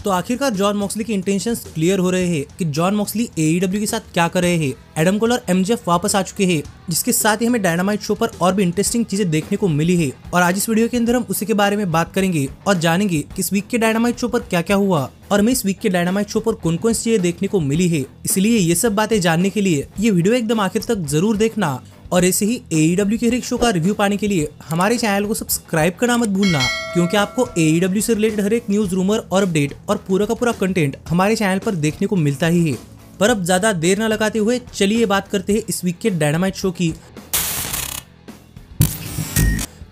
तो आखिरकार John Moxley के इंटेंशंस क्लियर हो रहे हैं कि जॉन मॉक्सली एईडब्ल्यू के साथ क्या कर रहे हैं। एडम कोल और एमजेएफ वापस आ चुके हैं, जिसके साथ ही हमें डायनामाइट शो पर और भी इंटरेस्टिंग चीजें देखने को मिली है। और आज इस वीडियो के अंदर हम उसी के बारे में बात करेंगे और जानेंगे कि इस वीक के डायनामाइट शो पर क्या क्या हुआ और हमें इस वीक के डायनामाइट शो पर कौन कौन सी चीजें देखने को मिली है। इसलिए ये सब बातें जानने के लिए ये वीडियो एकदम आखिर तक जरूर देखना। और ऐसे ही एईडब्ल्यू के हर एक शो का रिव्यू पाने के लिए हमारे चैनल को सब्सक्राइब करना मत भूलना, क्योंकि आपको एईडब्ल्यू से रिलेटेड हर एक न्यूज, रूमर और अपडेट और पूरा का पूरा कंटेंट हमारे चैनल पर देखने को मिलता ही है। पर अब ज्यादा देर न लगाते हुए चलिए बात करते हैं इस वीक के डायनामाइट शो की।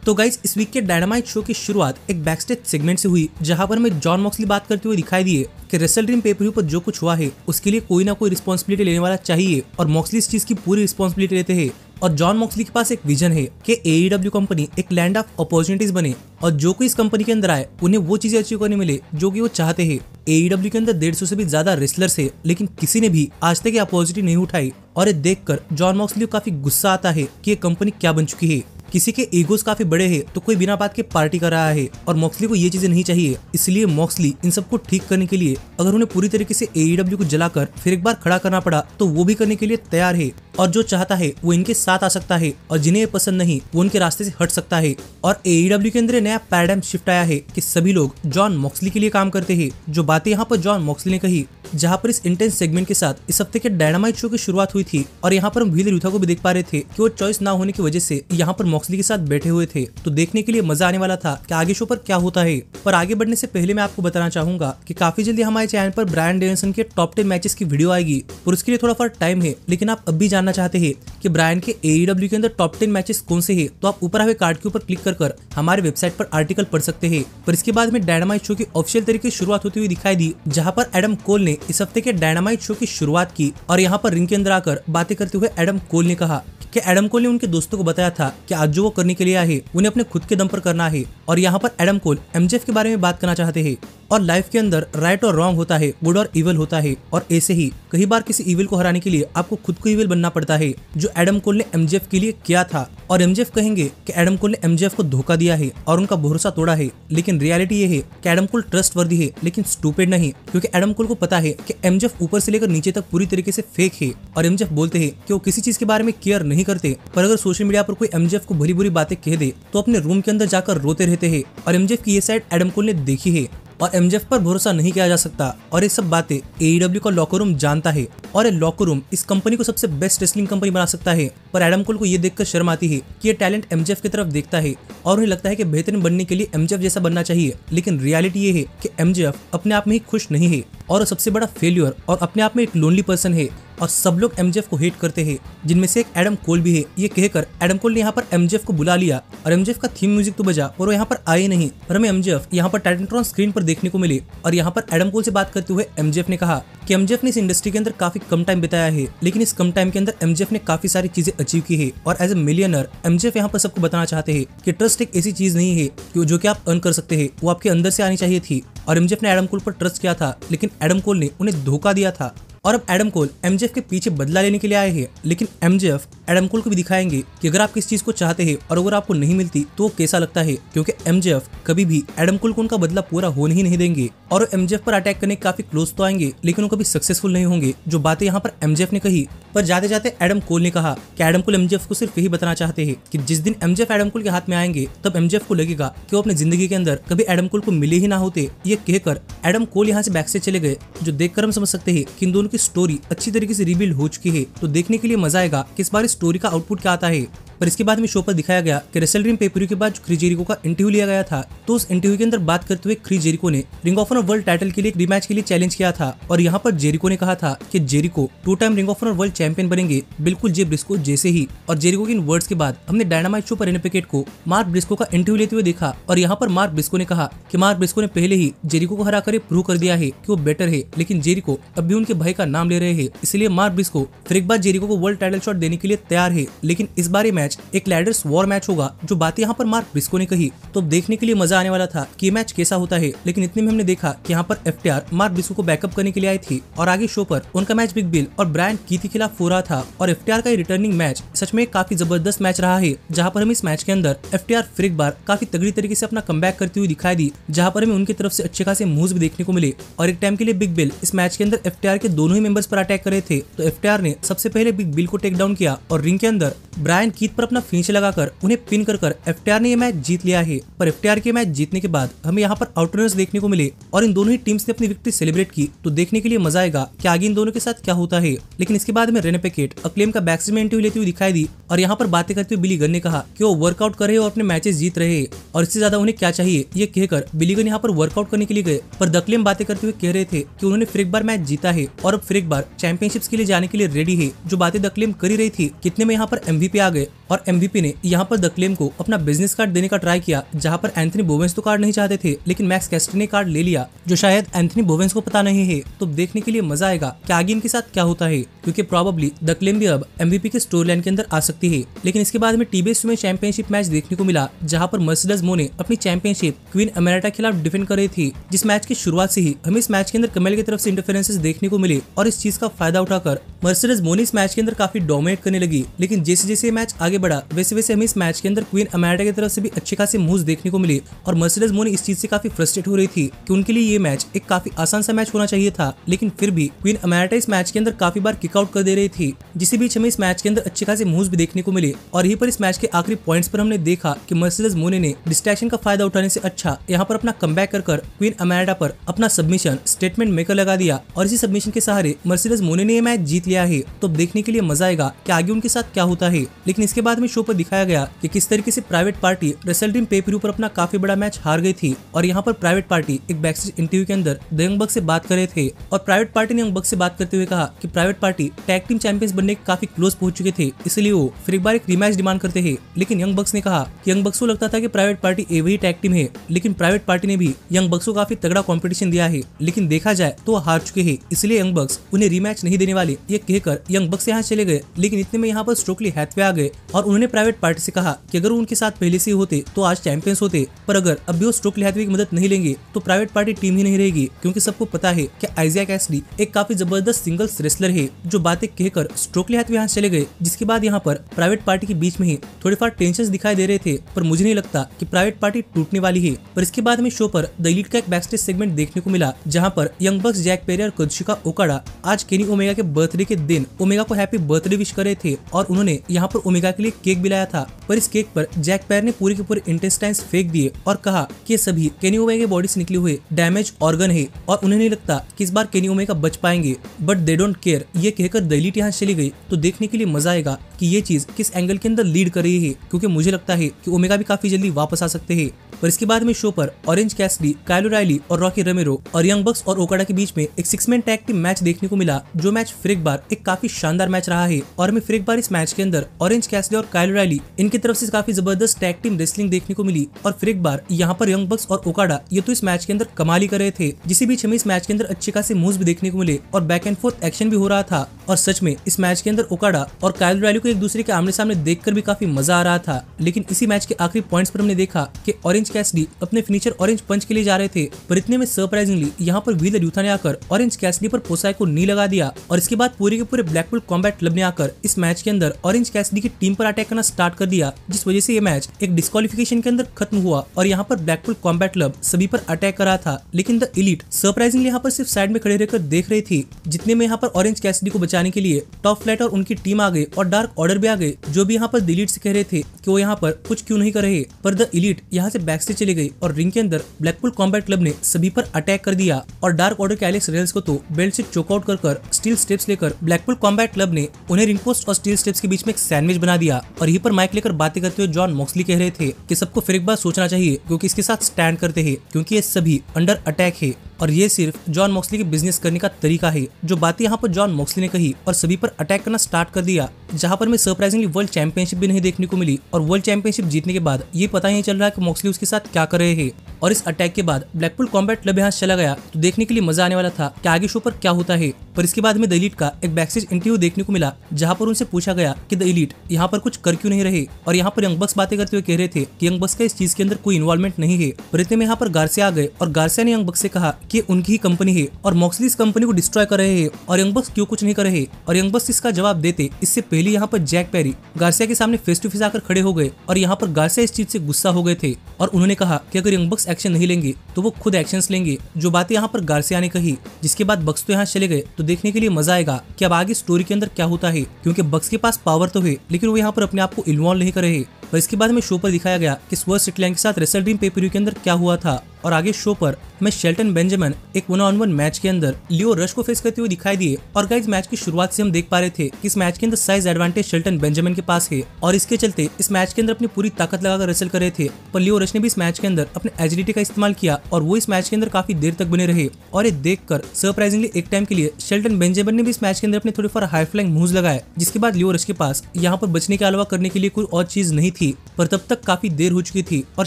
तो गाइस, इस वीक के डायनामाइट शो की शुरुआत एक बैकस्टेज सेगमेंट से हुई, जहां पर हमें जॉन मॉक्सली बात करते हुए दिखाई दिए कि रेसल ड्रीम पेपर पर जो कुछ हुआ है उसके लिए कोई ना कोई रिस्पॉन्सिबिलिटी लेने वाला चाहिए और मॉक्सली इस चीज की पूरी रिस्पॉन्सिबिलिटी लेते हैं। और जॉन मॉक्सली के पास एक विजन है कि एईडब्ल्यू कंपनी एक लैंड ऑफ अपॉर्चुनिटीज बने और जो कोई इस कंपनी के अंदर आए उन्हें वो चीजें अचीव करने मिले जो कि वो चाहते हैं। एईडब्ल्यू के अंदर 150 से भी ज्यादा रेसलर्स है, लेकिन किसी ने भी आज तक ये अपॉर्चुनिटी नहीं उठाई। और ये देखकर जॉन मॉक्सली को काफी गुस्सा आता है कि ये कंपनी क्या बन चुकी है। किसी के ईगोस काफी बड़े हैं तो कोई बिना बात के पार्टी कर रहा है और मॉक्सली को ये चीजें नहीं चाहिए। इसलिए मॉक्सली इन सबको ठीक करने के लिए अगर उन्हें पूरी तरीके से एईडब्ल्यू को जलाकर फिर एक बार खड़ा करना पड़ा तो वो भी करने के लिए तैयार है। और जो चाहता है वो इनके साथ आ सकता है और जिन्हें पसंद नहीं वो उनके रास्ते से हट सकता है। और एईडब्ल्यू के अंदर नया पैराडाइम शिफ्ट आया है कि सभी लोग जॉन मॉक्सली के लिए काम करते हैं। जो बातें यहाँ पर जॉन मॉक्सली ने कही, जहाँ पर इस इंटेंस सेगमेंट के साथ इस हफ्ते के डायनामाइट शो की शुरुआत हुई थी और यहाँ पर हम व्हीलर यूथा को भी देख पा रहे थे कि वो चॉइस ना होने की वजह से यहाँ पर मॉक्सली के साथ बैठे हुए थे। तो देखने के लिए मजा आने वाला था कि आगे शो पर क्या होता है। पर आगे बढ़ने से पहले मैं आपको बताना चाहूंगा कि काफी जल्दी हमारे चैनल पर ब्रायन डेनिसन के टॉप 10 मैचेस की वीडियो आएगी और उसके लिए थोड़ा फर्क टाइम है, लेकिन आप अब भी जानना चाहते हैं कि ब्रायन के एईडब्ल्यू के अंदर टॉप 10 मैचेस कौन से हैं, तो आप ऊपर हुए कार्ड के ऊपर क्लिक कर हमारे वेबसाइट पर आर्टिकल पढ़ सकते हैं। पर इसके बाद में डायनामाइट शो की ऑफिशियल तरीके से शुरुआत होती हुई दिखाई दी, जहां पर एडम कोल ने इस हफ्ते के डायनामाइट शो की शुरुआत की। और यहाँ पर रिंग के अंदर आकर बातें करते हुए एडम कोल ने कहा कि एडम कोल ने उनके दोस्तों को बताया था कि आज जो वो करने के लिए आए हैं उन्हें अपने खुद के दम पर करना है। और यहाँ पर एडम कोल एमजेएफ के बारे में बात करना चाहते हैं। और लाइफ के अंदर राइट और रॉन्ग होता है, गुड और इविल होता है, और ऐसे ही कई बार किसी इविल को हराने के लिए आपको खुद को इविल बनना पड़ता है, जो एडम कोल ने एमजेएफ के लिए किया था। और एमजेएफ कहेंगे कि एडम कोल ने एमजेएफ को धोखा दिया है और उनका भरोसा तोड़ा है, लेकिन रियलिटी ये है कि एडम कोल ट्रस्टवर्दी है लेकिन स्टूपिड नहीं, क्योंकि एडम कोल को पता है कि एमजेएफ ऊपर से लेकर नीचे तक पूरी तरीके से फेक है। और एमजेएफ बोलते हैं कि वो किसी चीज के बारे में केयर नहीं करते, पर अगर सोशल मीडिया पर कोई एमजेएफ को भली बुरी बातें कह दे तो अपने रूम के अंदर जाकर रोते रहते हैं। और एमजेएफ की ये साइड एडम कोल ने देखी है और एमजेएफ पर भरोसा नहीं किया जा सकता। और ये सब बातें एईडब्ल्यू का लॉकर रूम जानता है और ये लॉकर रूम इस कंपनी को सबसे बेस्ट रेसलिंग कंपनी बना सकता है। पर एडम कोल को ये देखकर शर्म आती है कि ये टैलेंट एमजेएफ की तरफ देखता है और उन्हें लगता है कि बेहतरीन बनने के लिए एमजेएफ जैसा बनना चाहिए, लेकिन रियलिटी ये है कि एमजेएफ अपने आप में ही खुश नहीं है और सबसे बड़ा फेल्यूर और अपने आप में एक लोनली पर्सन है। और सब लोग एमजेएफ को हेट करते हैं, जिनमें से एक एडम कोल भी है। ये कहकर एडम कोल ने यहाँ पर एमजेएफ को बुला लिया और एमजेएफ का थीम म्यूजिक तो बजा और वो यहाँ पर आए नहीं, पर हमें एमजेएफ यहाँ पर टाइटनट्रॉन स्क्रीन पर देखने को मिले। और यहाँ पर एडम कोल से बात करते हुए एमजेएफ ने कहा कि एमजेएफ ने इस इंडस्ट्री के अंदर काफी कम टाइम बिताया है, लेकिन इस कम टाइम के अंदर एमजेएफ ने काफी सारी चीजें अचीव की है। और एज ए मिलियनर एमजेएफ यहाँ पर सबको बताना चाहते हैं कि ट्रस्ट एक ऐसी चीज नहीं है जो कि आप अर्न कर सकते हैं, वो आपके अंदर से आनी चाहिए थी। और एमजेएफ ने एडम कोल पर ट्रस्ट किया था, लेकिन एडम कोल ने उन्हें धोखा दिया था। और अब एडम कोल एमजेएफ के पीछे बदला लेने के लिए आए हैं, लेकिन एमजेएफ एडम कोल को भी दिखाएंगे कि अगर आप किस चीज को चाहते हैं और अगर आपको नहीं मिलती तो वो कैसा लगता है, क्योंकि एमजेएफ कभी भी एडम कोल को उनका बदला पूरा होने ही नहीं देंगे। और एमजेएफ पर अटैक करने काफी क्लोज तो आएंगे, लेकिन वो कभी सक्सेसफुल नहीं होंगे। जो बातें यहाँ पर एमजेएफ ने कही, पर जाते जाते एडम कोल ने कहा कि एडम कोल एमजेएफ को सिर्फ यही बताना चाहते हैं कि जिस दिन एमजेएफ एडम कोल के हाथ में आएंगे तब एमजेएफ को लगेगा कि वो अपनी जिंदगी के अंदर कभी एडम कोल को मिले ही ना होते। ये कहकर एडम कोल यहाँ से बैक से चले गए, जो देखकर हम समझ सकते हैं कि इन दोनों की स्टोरी अच्छी तरीके से रिबिल्ड हो चुकी है। तो देखने के लिए मजा आएगा कि इस बार स्टोरी का आउटपुट क्या आता है। पर इसके बाद में शो पर दिखाया गया कि रेसल ड्रीम पेपर के बाद क्रिस जेरिको का इंटरव्यू लिया गया था, तो उस इंटरव्यू के अंदर बात करते हुए क्रिस जेरिको ने Ring of Honor world title के लिए एक रीमैच के लिए चैलेंज किया था। और यहाँ पर जेरिको ने कहा था कि Jericho 2 time Ring of Honor world champion बनेंगे, बिल्कुल जे ब्रिस्को जैसे ही। और जेरिको के इन वर्ड्स के बाद हमने डायनामाइट शो पर रेने पैकेट को मार्क ब्रिस्को का इंटरव्यू लेते हुए देखा। और यहाँ पर मार्क ब्रिस्को ने कहा कि मार्क ब्रिस्को ने पहले ही जेरिको को हराकर प्रूव कर दिया है कि वो बेटर है, लेकिन जेरिको अब भी उनके भाई का नाम ले रहे हैं, इसलिए मार्क ब्रिस्को फिर एक बार जेरिको को वर्ल्ड टाइटल शॉट देने के लिए तैयार है। लेकिन इस बार ये मैच मैच एक लैडर्स वॉर मैच होगा, जो बात यहाँ पर मार्क ब्रिस्को ने कही। तो देखने के लिए मजा आने वाला था कि ये मैच कैसा होता है, लेकिन इतने में हमने देखा कि यहाँ पर FTR मार्क ब्रिस्को को बैकअप करने के लिए आई थी और आगे शो पर उनका मैच बिग बिल और ब्रायन कीथ के खिलाफ हो रहा था। और FTR का ये रिटर्निंग मैच सच में काफी जबरदस्त मैच रहा है, जहाँ पर हमें इस मैच के अंदर FTR फिर एक बार काफी तगड़ी तरीके से अपना कमबैक करती हुई दिखाई दी, जहाँ पर हमें उनकी तरफ से अच्छे खासे मूव्स भी देखने को मिले। और एक टाइम के लिए बिग बिल इस मैच के अंदर FTR के दोनों ही मेंबर्स पर अटैक कर रहे थे, तो FTR ने सबसे पहले बिग बिल को टेक डाउन किया और रिंग के अंदर ब्रायन कीथ पर अपना फिनिश लगाकर उन्हें पिन कर FTR ने ये मैच जीत लिया है। पर FTR के मैच जीतने के बाद हमें यहाँ पर आउटरनर्स देखने को मिले और इन दोनों ही टीम्स ने अपनी विक्ट्री सेलिब्रेट की। तो देखने के लिए मजा आएगा कि आगे इन दोनों के साथ क्या होता है। लेकिन इसके बाद में रेने पैकेट अक्लेम का बैकस्टेज में इंटरव्यू लेती हुई दिखाई दी और यहाँ पर बातें करते हुए बिली गन ने कहा कि वो वर्कआउट कर रहे और अपने मैचेस जीत रहे हैं और इससे ज्यादा उन्हें क्या चाहिए। ये कहकर बिली गन यहाँ पर वर्कआउट करने के लिए गए, पर द अक्लेम बातें करते हुए कह रहे थे कि उन्होंने फिर एक बार मैच जीता है और अब फिर एक बार चैंपियनशिप्स के लिए जाने के लिए रेडी है। जो बातें द अक्लेम कर ही रही थी, कितने में यहाँ पर MVP आ गए और MVP ने यहाँ पर द अक्लेम को अपना बिजनेस कार्ड देने का ट्राई किया, जहाँ पर एंथनी बोवेंस तो कार्ड नहीं चाहते थे, लेकिन मैक्स कैस्टर ने कार्ड ले लिया, जो शायद एंथनी बोवेंस को पता नहीं है। तो देखने के लिए मजा आएगा कि आगे इनके साथ क्या होता है, क्योंकि प्रोबेबली द अक्लेम भी अब MVP के स्टोरी लाइन के अंदर आ सकती है। लेकिन इसके बाद में TBS में चैंपियनशिप मैच देखने को मिला, जहाँ पर मर्सिडीज मो ने अपनी चैंपियनशिप क्वीन अमेरिटा के खिलाफ डिफेंड कर रही थी। जिस मैच की शुरुआत से ही हमें इस मैच के अंदर कमेल की तरफ से इंटरफेरेंसेस देखने को मिले और इस चीज का फायदा उठाकर मर्सिडीज मो ने इस मैच के अंदर काफी डोमिनेट करने लगी। लेकिन जैसे जैसे मैच आगे बढ़ा, वैसे वैसे हमें इस मैच के अंदर क्वीन अमेरिटा की तरफ से भी अच्छे खासे मूव्स देखने को मिले और मर्सिडीज मो ने इस चीज से काफी फ्रस्ट्रेट हो रही थी कि उनके लिए ये मैच एक काफी आसान सा मैच होना चाहिए था, लेकिन फिर भी क्वीन अमेरिटा इस मैच के अंदर काफी बार किकआउट कर दे रही थी, जिसके बीच हमें इस मैच के अंदर अच्छे खासे मूव्स भी देखने को मिले। और यहीं पर इस मैच के आखिरी पॉइंट्स पर हमने देखा कि मर्सिडीज मो ने डिस्ट्रैक्शन का फायदा उठाने से अच्छा यहाँ पर अपना कमबैक कर क्वीन अमेरिटा पर अपना सबमिशन स्टेटमेंट मेकर लगा दिया और इसी सबमिशन के सहारे मर्सिडीज मो ने ये मैच जीत लिया है। तो देखने के लिए मजा आएगा कि आगे उनके साथ क्या होता है। लेकिन इसके बाद में शो पर दिखाया गया कि किस तरीके से प्राइवेट पार्टी रेसल ड्रीम पे-per-view पर अपना काफी बड़ा मैच हार गई थी। और यहाँ पर प्राइवेट पार्टी एक बैकस्टेज इंटरव्यू के अंदर द यंग बक्स से बात कर रहे थे और प्राइवेट पार्टी ने यंग बक्स से बात करते हुए कहा कि private party tag team champions बनने के काफी क्लोज पहुंच चुके थे, इसलिए वो फिर एक बार एक रीमैच डिमांड करते हैं। लेकिन यंग बक्स ने कहा कि यंग बक्स को लगता था कि प्राइवेट पार्टी ए वही टैग टीम है, लेकिन प्राइवेट पार्टी ने भी यंग बक्स को काफी तगड़ा कंपटीशन दिया है, लेकिन देखा जाए तो वो हार चुके हैं, इसलिए यंग बक्स उन्हें रीमैच नहीं देने वाले। ये कहकर यंग बक्स यहाँ चले गए। लेकिन इतने में यहाँ पर स्टोकली हैथवे आ गए और उन्होंने प्राइवेट पार्टी से कहा कि अगर उनके साथ पहले से होते तो आज चैंपियंस होते, पर अगर अब भी वो स्टोकली हैथवे की मदद नहीं लेंगे तो प्राइवेट पार्टी टीम ही नहीं रहेगी, क्योंकि सबको पता है कि आइजिया कैसिडी एक काफी जबरदस्त सिंगल्स रेसलर है। जो बातें कहकर स्टोकली हैथवे यहाँ चले गए, जिसके बाद यहाँ पर प्राइवेट पार्टी के बीच में ही थोड़े फार टेंशन दिखाई दे रहे थे, पर मुझे नहीं लगता कि प्राइवेट पार्टी टूटने वाली है। पर इसके बाद में शो पर द एलीट का एक बैकस्टेज सेगमेंट देखने को मिला, जहाँ पर यंग बक्स, जैक पेरी और काजुशिका ओकाडा आज केनी ओमेगा के बर्थडे के दिन ओमेगा को हैप्पी बर्थडे विश कर रहे थे और उन्होंने यहाँ पर ओमेगा के लिए केक भी लाया था। पर इस केक पर जैक पेरी ने पूरे के पूरे इंटेस्टाइन्स फेंक दिए और कहा कि ये सभी केनी ओमेगा की बॉडी से निकले हुए डैमेज ऑर्गन है और उन्हें नहीं लगता कि इस बार केनी ओमेगा बच पाएंगे, बट दे डोंट केयर। ये कहकर द एलीट यहाँ चली गई। तो देखने के लिए मजा आएगा कि ये चीज किस एंगल के अंदर लीड कर रही है, क्योंकि मुझे लगता है कि ओमेगा भी काफी जल्दी वापस आ सकते हैं। पर इसके बाद में शो पर ऑरेंज कैसिडी, काइल ओराइली और रॉकी रेमेरो और यंग बक्स और ओकाडा के बीच में एक 6-मैन टैग टीम मैच देखने को मिला, जो मैच फिर एक बार एक काफी शानदार मैच रहा है। और हमें फिर एक बार इस मैच के अंदर ऑरेंज कैसिडी और काइल ओराइली इनकी तरफ से काफी जबरदस्त टैग टीम रेसलिंग देखने को मिली। और फिर एक बार यहाँ पर यंग बक्स और ओकाडा ये तो इस मैच के अंदर कमाल ही कर रहे थे, जिसके बीच हमें इस मैच के अंदर अच्छे खासे मूव्स भी देखने को मिले और बैक एंड फोर्थ एक्शन भी हो रहा था। और सच में इस मैच के अंदर ओकाडा और काइल ओराइली को एक दूसरे के आमने सामने देखकर भी काफी मजा आ रहा था। लेकिन इसी मैच के आखिरी पॉइंट्स पर हमने देखा कि ऑरेंज कैसिडी अपने फिनिशर ऑरेंज पंच के लिए जा रहे थे, पर इतने में सरप्राइजिंगली यहाँ पर व्हीलर यूथा ने आकर ऑरेंज कैसिडी पर पोसाई को नी लगा दिया। और इसके बाद पूरे के पूरे ब्लैकपुल कॉम्बैट क्लब ने आकर इस मैच के अंदर ऑरेंज कैसिडी की टीम पर अटैक करना स्टार्ट कर दिया, जिस वजह से ये मैच एक डिस्क्वालिफिकेशन के अंदर खत्म हुआ। और यहाँ पर ब्लैकपुल कॉम्बैट क्लब सभी पर अटैक कर रहा था, लेकिन द एलीट सरप्राइजिंगली यहाँ पर सिर्फ साइड में खड़े रहकर देख रही थी। जितने में यहाँ पर ऑरेंज कैसिडी को बचाने के लिए टॉप फ्लाइट और उनकी टीम आ गई और डार्क ऑर्डर भी आ गए, जो भी यहाँ पर द एलीट से कह रहे थे कि वो यहाँ पर कुछ क्यों नहीं कर रहे। पर द एलीट यहाँ से बैक से चले गई और रिंग के अंदर ब्लैकपुल कॉम्बैट क्लब ने सभी पर अटैक कर दिया और डार्क ऑर्डर के एलेक्स रेल्स को तो बेल्ट से चोकआउट कर स्टील स्टेप्स लेकर ब्लैकपुल कॉम्बैट क्लब ने उन्हें रिंग पोस्ट और स्टील स्टेप्स के बीच में एक सैंडविच बना दिया। और यहीं पर माइक लेकर बातें करते हुए जॉन मॉक्सली कह रहे थे कि सबको फिर एक बार सोचना चाहिए, क्योंकि इसके साथ स्टैंड करते हैं, क्योंकि ये सभी अंडर अटैक है और ये सिर्फ जॉन मॉक्सली के बिजनेस करने का तरीका है। जो बातें यहाँ पर जॉन मॉक्सली ने कही और सभी पर अटैक करना स्टार्ट कर दिया, जहां पर हमें सरप्राइजिंगली वर्ल्ड चैंपियनशिप भी नहीं देखने को मिली और वर्ल्ड चैंपियनशिप जीतने के बाद ये पता ही नहीं चल रहा है कि मॉक्सली उसके साथ क्या कर रहे हैं। और इस अटैक के बाद ब्लैकपूल कॉम्बैट क्लब यहाँ चला गया तो देखने के लिए मजा आने वाला था कि आगे शो पर क्या होता है। पर इसके बाद हमें द एलीट का एक बैकस्टेज इंटरव्यू देखने को मिला जहां पर उनसे पूछा गया कि द एलीट यहाँ पर कुछ कर क्यों नहीं रहे और यहाँ पर यंग बक्स बातें करते हुए कह रहे थे कि यंग बक्स का इस चीज के अंदर कोई इन्वॉल्वमेंट नहीं है। पर इतने में यहाँ पर गार्सिया आ गए और गार्सिया ने यंग बक्स से कहा कि उनकी ही कंपनी है और मॉक्सली इस कंपनी को डिस्ट्रॉय कर रहे हैं और यंग बक्स क्यों कुछ नहीं कर रहे। और यंग बक्स इसका जवाब देते इससे पहले यहाँ पर जैक पेरी गार्सिया के सामने फेस टू फेस आकर खड़े हो गए और यहाँ पर गार्सिया इस चीज से गुस्सा हो गए थे और उन्होंने कहा कि अगर यंग बक्स एक्शन नहीं लेंगे तो वो खुद एक्शंस लेंगे, जो बातें यहाँ पर गार्सिया ने कही। जिसके बाद बक्स तो यहाँ चले गए तो देखने के लिए मजा आएगा कि अब आगे स्टोरी के अंदर क्या होता है, क्योंकि बक्स के पास पावर तो है लेकिन वो यहाँ पर अपने आप को इन्वॉल्व नहीं कर रहे। पर इसके बाद हमें शो पर दिखाया गया कि स्वर्ड स्ट्रिकलैंड के साथ रेसल ड्रीम पे-per-view के अंदर क्या हुआ था। और आगे शो पर हमें शेल्टन बेंजामिन एक 1-on-1 मैच के अंदर लियो रश को फेस करते हुए दिखाई दिए। और गाइस मैच की शुरुआत से हम देख पा रहे थे कि इस मैच के अंदर साइज एडवांटेज शेल्टन बेंजामिन के पास है और इसके चलते इस मैच के अंदर अपनी पूरी ताकत लगाकर रेसल कर रहे थे। पर लियो रश ने भी इस मैच के अंदर अपने एजिलिटी का इस्तेमाल किया और वो इस मैच के अंदर काफी देर तक बने रहे। और ये देखकर सरप्राइजिंगली एक टाइम के लिए शेल्टन बेंजामिन ने भी इस मैच के अंदर अपने थोड़े फॉर हाई फ्लाइंग मूव्स लगाए। जिसके बाद लियो रश के पास यहाँ पर बचने के अलावा करने के लिए कोई और चीज नहीं थी। पर तब तक काफी देर हो चुकी थी और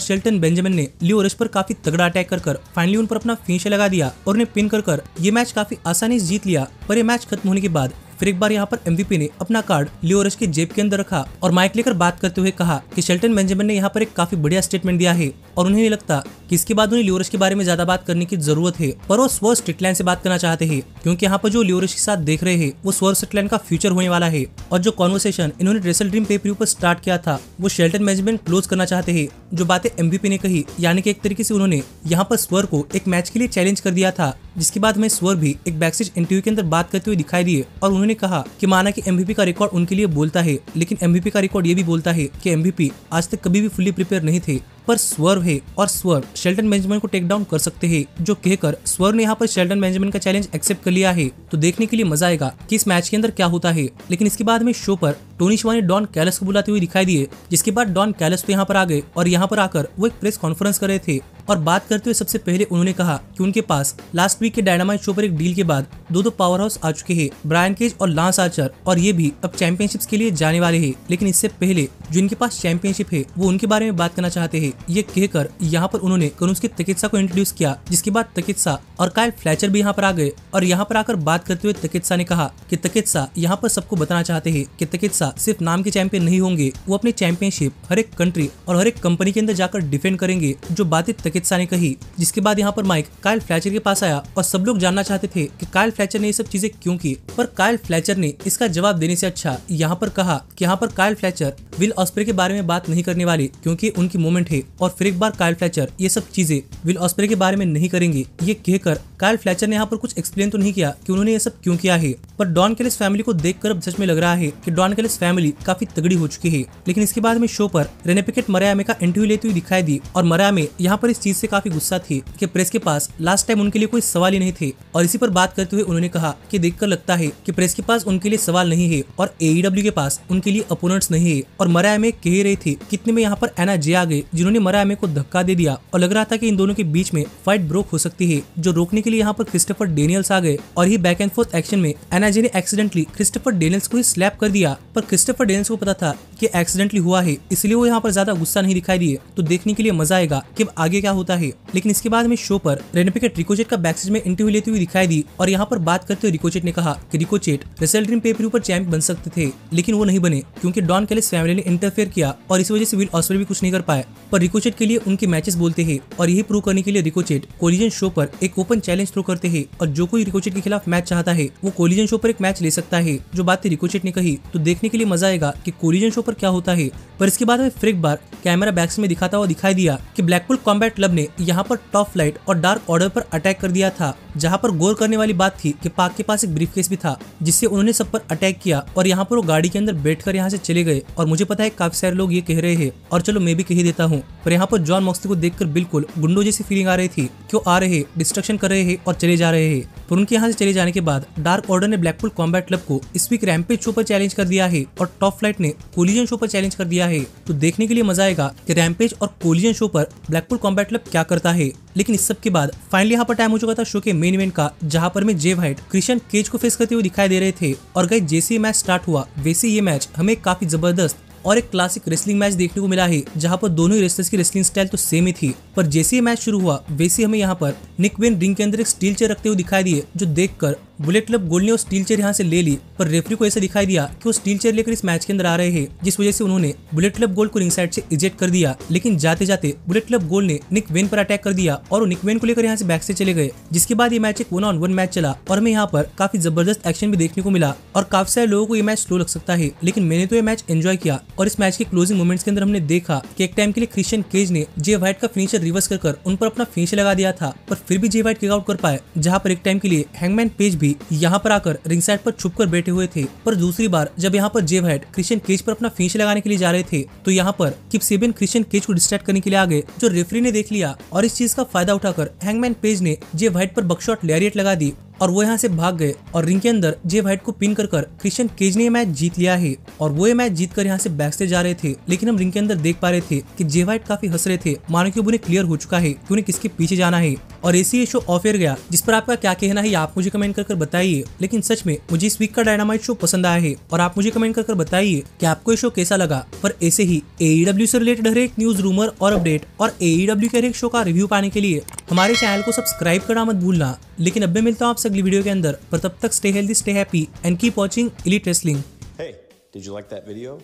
शेल्टन बेंजामिन ने लियो रश पर काफी तगड़ा अटैक कर फाइनली उन पर अपना फिनिशर लगा दिया और उन्हें पिन कर ये मैच काफी आसानी से जीत लिया। पर ये मैच खत्म होने के बाद फिर एक बार यहाँ पर एमवीपी ने अपना कार्ड लियो रश के जेब के अंदर रखा और माइक लेकर बात करते हुए कहा कि शेल्टन बेंजामिन ने यहाँ पर एक काफी बढ़िया स्टेटमेंट दिया है और उन्हें नहीं लगता कि इसके बाद उन्हें लियो रश के बारे में ज्यादा बात करने की जरूरत है। पर वो स्वर्ड स्ट्रिकलैंड से बात करना चाहते हैं क्योंकि यहाँ पर जो लियो रश के साथ देख रहे हैं वो स्वर्ड स्ट्रिकलैंड का फ्यूचर होने वाला है। और जो कॉन्वर्सेशन इन्होंने रेसल ड्रीम पे-per-view पर स्टार्ट किया था वो शेल्टन बेंजामिन क्लोज करना चाहते हैं। जो बातें एमवीपी ने कही यानी कि एक तरीके से उन्होंने यहाँ पर स्वर्ड को एक मैच के लिए चैलेंज कर दिया था। जिसके बाद हमें स्वर्ड भी एक बैकस्टेज इंटरव्यू के अंदर बात करते हुए दिखाई दिए और उन्होंने कहा कि माना कि एमवीपी का रिकॉर्ड उनके लिए बोलता है लेकिन एमवीपी का रिकॉर्ड ये भी बोलता है कि एमवीपी आज तक कभी भी फुल्ली प्रिपेयर नहीं थे। पर स्वर्व है और स्वर्व शेल्टन बेंजामिन को टेक डाउन कर सकते हैं, जो कहकर स्वर्व ने यहाँ पर शेल्टन बेंजामिन का चैलेंज एक्सेप्ट कर लिया है। तो देखने के लिए मजा आएगा कि इस मैच के अंदर क्या होता है। लेकिन इसके बाद में शो पर टोनी शिवानी डॉन कैलस को बुलाते हुए दिखाई दिए। जिसके बाद डॉन कैलस तो यहाँ पर आ गए और यहाँ पर आकर वो एक प्रेस कॉन्फ्रेंस कर रहे थे और बात करते हुए सबसे पहले उन्होंने कहा कि उनके पास लास्ट वीक के डायनामाइट शो पर एक डील के बाद दो पावर हाउस आ चुके हैं, ब्रायन केज और लांस आर्चर, और ये भी अब चैंपियनशिप्स के लिए जाने वाले हैं। लेकिन इससे पहले जो इनके पास चैंपियनशिप है वो उनके बारे में बात करना चाहते हैं। ये कहकर यहाँ पर उन्होंने कनुस्की तकित्सा को इंट्रोड्यूस किया। जिसके बाद तकित्सा और काइल फ्लेचर भी यहाँ पर आ गए और यहाँ पर आकर बात करते हुए तकित्सा ने कहा कि तकित्सा यहाँ पर सबको बताना चाहते हैं कि तकित्सा सिर्फ नाम के चैंपियन नहीं होंगे, वो अपनी चैंपियनशिप हर एक कंट्री और हर एक कंपनी के अंदर जाकर डिफेंड करेंगे। जो बातें तकित्सा ने कही। जिसके बाद यहाँ पर माइक काइल फ्लेचर के पास आया और सब लोग जानना चाहते थे कि काइल फ्लेचर ने ये सब चीजें क्यों की। पर काइल फ्लेचर ने इसका जवाब देने से अच्छा यहाँ पर कहा कि यहाँ पर काइल फ्लेचर विल ऑस्प्रे के बारे में बात नहीं करने वाले क्योंकि उनकी मोमेंट है। और फिर एक बार काइल फ्लेचर ये सब चीजें विल ऑस्प्रे के बारे में नहीं करेंगे। ये कहकर काइल फ्लेचर ने यहाँ पर कुछ एक्सप्लेन तो नहीं किया कि उन्होंने ये सब क्यों किया है। पर डॉन कैलिस फैमिली को देखकर अब सच में लग रहा है कि डॉन कैलिस फैमिली काफी तगड़ी हो चुकी है। लेकिन इसके बाद में शो पर रेने पिकेट मरियामे का इंटरव्यू लेती हुई दिखाई दी और मरियामे यहाँ पर इस चीज से काफी गुस्सा थी कि प्रेस के पास लास्ट टाइम उनके लिए कोई सवाल ही नहीं थे। और इसी पर बात करते हुए उन्होंने कहा कि देखकर लगता है कि प्रेस के पास उनके लिए सवाल नहीं है और AEW के पास उनके लिए अपोनेंट्स नहीं है। और मरियामे कह रही थी कितने में यहाँ पर एना जे आ गए जिन्होंने मरियामे को धक्का दे दिया और लग रहा था कि इन दोनों के बीच में फाइट ब्रोक हो सकती है। जो रोकने के लिए यहाँ पर क्रिस्टोफर डेनियल्स आ गए और ये बैक एंड फोर्थ एक्शन में एना जे ने एक्सीडेंटली क्रिस्टोफर डेनियल्स को ही स्लैप कर दिया। पर क्रिस्टोफर डेनियल्स को पता था कि एक्सीडेंटली हुआ है इसलिए वो यहाँ पर ज्यादा गुस्सा नहीं दिखाई दिए। तो देखने के लिए मजा आएगा कि अब आगे क्या होता है। लेकिन इसके बाद में शो पर रेने पिकेट रिकोचेट का बैकस्टेज में इंटरव्यू लेती हुई दिखाई दी और यहाँ पर बात करते हुए रिकोचेट ने कहा कि रिकोचेट रेसल ड्रीम पे-per-view पर चैंप बन सकते थे लेकिन वो नहीं बने क्योंकि डॉन कैलिस फैमिली ने इंटरफेयर किया और इस वजह से विल ऑस्प्रे भी कुछ नहीं कर पाए। पर रिकोचेट के लिए उनके मैचेस बोलते हैं और यही प्रूव करने के लिए रिकोचेट कोलिजन शो पर एक ओपन चैलेंज थ्रो करते हैं और जो कोई रिकोचेट के खिलाफ मैच चाहता है वो कोलिजन शो पर एक मैच ले सकता है। जो बातें रिकोचेट ने कही तो देखने के लिए मजा आएगा कि कोलिजन शो पर क्या होता है। पर इसके बाद में फिर एक बार कैमरा बैक्स में दिखाता हुआ दिखाई दिया कि ब्लैकपूल कॉम्बैट क्लब ने यहाँ पर टॉप फ्लाइट और डार्क ऑर्डर पर अटैक कर दिया था। जहाँ पर गौर करने वाली बात थी कि पाक के पास एक ब्रीफकेस भी था जिससे उन्होंने सब पर अटैक किया और यहाँ पर वो गाड़ी के अंदर बैठकर यहाँ से चले गए। और मुझे पता है काफी सारे लोग ये कह रहे हैं और चलो मैं भी कह देता हूँ, पर यहाँ पर जॉन मॉक्सली को देखकर बिल्कुल गुंडों जैसी फीलिंग आ रही थी कि वो आ रहे डिस्ट्रक्शन कर रहे हैं और चले जा रहे हैं। पर उनके यहाँ से चले जाने के बाद डार्क ऑर्डर ने ब्लैकपूल कॉम्बैट क्लब को इस वीक रैम्पेज शो पर चैलेंज कर दिया है और टॉप फ्लाइट ने कोलिजन शो पर चैलेंज कर दिया है। तो देखने के लिए मजा आएगा कि रैम्पेज और कोलिजन शो पर ब्लैकपूल कॉम्बैट क्लब क्या करता है। लेकिन इस सब के बाद फाइनली यहाँ पर टाइम हो चुका था शो के मेन इवेंट का, जहाँ पर में जे व्हाइट क्रिश्चियन केज को फेस करते हुए दिखाई दे रहे थे। और गाइस जैसे ये मैच स्टार्ट हुआ वैसे ये मैच हमें काफी जबरदस्त और एक क्लासिक रेसलिंग मैच देखने को मिला है, जहां पर दोनों ही रेसलर्स की रेसलिंग स्टाइल तो सेम ही थी। पर जैसे ही मैच शुरू हुआ वैसे हमें यहाँ पर निक वेन रिंग के अंदर एक स्टील चेयर रखते हुए दिखाई दिए, जो देखकर बुलेट क्लब गोल्ड ने वो स्टील चेयर यहाँ से ले ली। पर रेफरी को ऐसा दिखाई दिया कि वो स्टील चेयर लेकर इस मैच के अंदर आ रहे हैं, जिस वजह से उन्होंने बुलेट क्लब गोल्ड को रिंग साइड से इजेक्ट कर दिया। लेकिन जाते जाते बुलेट क्लब गोल्ड ने निक वेन पर अटैक कर दिया और वो निक वेन को लेकर यहाँ से बैक से चले गए। जिसके बाद ये मैच एक 1-on-1 मैच चला और हमें यहाँ पर काफी जबरदस्त एक्शन भी देखने को मिला। और काफी सारे लोगों को ये मैच स्लो लग सकता है, लेकिन मैंने तो ये मैच एंजॉय किया। और इस मैच के क्लोजिंग मोमेंट्स के अंदर हमने देखा कि एक टाइम के लिए क्रिश्चियन केज ने जे व्हाइट का फिनिशर रिवर्स कर उन पर अपना फिनिशर लगा दिया था, पर फिर भी जे व्हाइट किक आउट कर पाए। जहां पर एक टाइम के लिए हैंगमैन पेज भी यहाँ पर आकर रिंग साइड पर छुपकर बैठे हुए थे। पर दूसरी बार जब यहाँ पर जे व्हाइट क्रिश्चियन केज पर अपना फिनिशर लगाने के लिए जा रहे थे, तो यहाँ पर किप सेबियन क्रिश्चियन केज को डिस्ट्रैक्ट करने के लिए आ गए, जो रेफरी ने देख लिया। और इस चीज का फायदा उठाकर हैंगमैन पेज ने जे व्हाइट पर बकशॉट लैरिएट लगा दी और वो यहाँ से भाग गए। और रिंग के अंदर जे व्हाइट को पिन कर क्रिश्चियन केज ने ये मैच जीत लिया है। और वो ये मैच जीतकर यहाँ से बैक स्टेज जा रहे थे, लेकिन हम रिंग के अंदर देख पा रहे थे कि जे व्हाइट काफी हंस रहे थे, मानो कि उन्हें क्लियर हो चुका है कि उन्हें किसके पीछे जाना है। और ऐसे ये शो ऑफ एयर गया, जिस पर आपका क्या कहना है आप मुझे कमेंट कर बताइए। लेकिन सच में मुझे इस वीक का डायनामाइट शो पसंद आया है और आप मुझे कमेंट कर बताइए कि आपको ये शो कैसा लगा। पर ऐसे ही AEW से रिलेटेड हर एक न्यूज, रूमर और अपडेट और AEW के हर एक शो का रिव्यू पाने के लिए हमारे चैनल को सब्सक्राइब करना मत भूलना। लेकिन अब मैं मिलता हूँ आपसे अगली वीडियो के अंदर, पर तब तक stay healthy, stay happy and keep watching elite wrestling. Hey, did you like that video?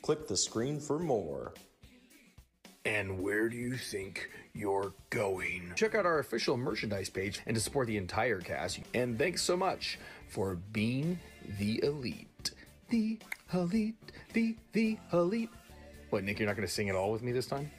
Click the screen for more. And where do you think you're going? Check out our official merchandise page and to support the entire cast. And thanks so much for being the elite. The elite, the elite. What, Nick, you're not going to sing it all with me this time?